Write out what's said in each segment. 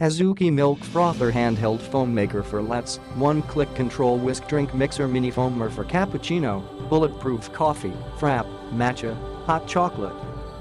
Azuki Milk Frother Handheld Foam Maker for Lattes, one-click control whisk drink mixer mini foamer for cappuccino, bulletproof coffee, frappe, matcha, hot chocolate.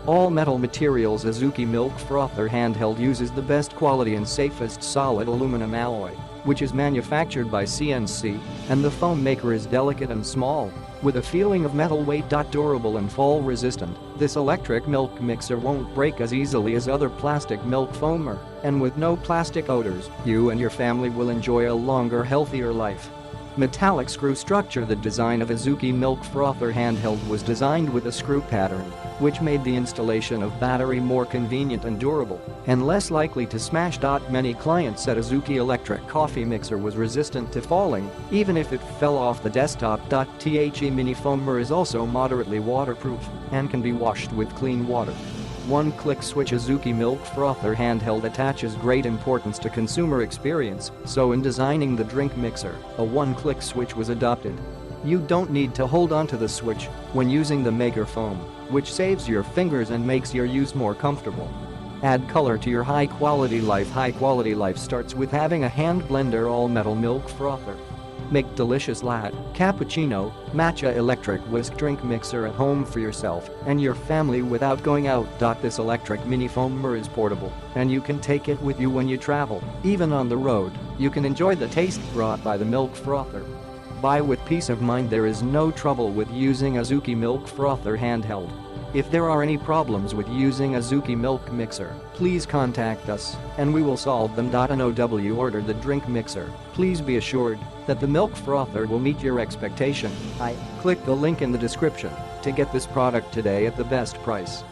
All metal materials. Azuki Milk Frother Handheld uses the best quality and safest solid aluminum alloy, which is manufactured by CNC, and the foam maker is delicate and small, with a feeling of metal. Weight.Durable and fall resistant, this electric milk mixer won't break as easily as other plastic milk foamer, and with no plastic odors, you and your family will enjoy a longer, healthier life. Metallic screw structure. The design of Azuki Milk Frother Handheld was designed with a screw pattern, which made the installation of battery more convenient and durable, and less likely to smash. Many clients said Azuki Electric Coffee Mixer was resistant to falling, even if it fell off the desktop.The mini foamer is also moderately waterproof and can be washed with clean water. One-click switch. Azuki Milk Frother Handheld attaches great importance to consumer experience, so in designing the drink mixer, a one-click switch was adopted. You don't need to hold onto the switch when using the maker foam, which saves your fingers and makes your use more comfortable. Add color to your high-quality life. High-quality life starts with having a hand blender all-metal milk frother. Make delicious latte, cappuccino, matcha electric whisk drink mixer at home for yourself and your family without going out. This electric mini foamer is portable, and you can take it with you when you travel. Even on the road, you can enjoy the taste brought by the milk frother. Buy with peace of mind. There is no trouble with using Azuki Milk Frother Handheld. If there are any problems with using Azuki Milk Mixer, please contact us, and we will solve them. NOW order the drink mixer. Please be assured that the milk frother will meet your expectation. Click the link in the description to get this product today at the best price.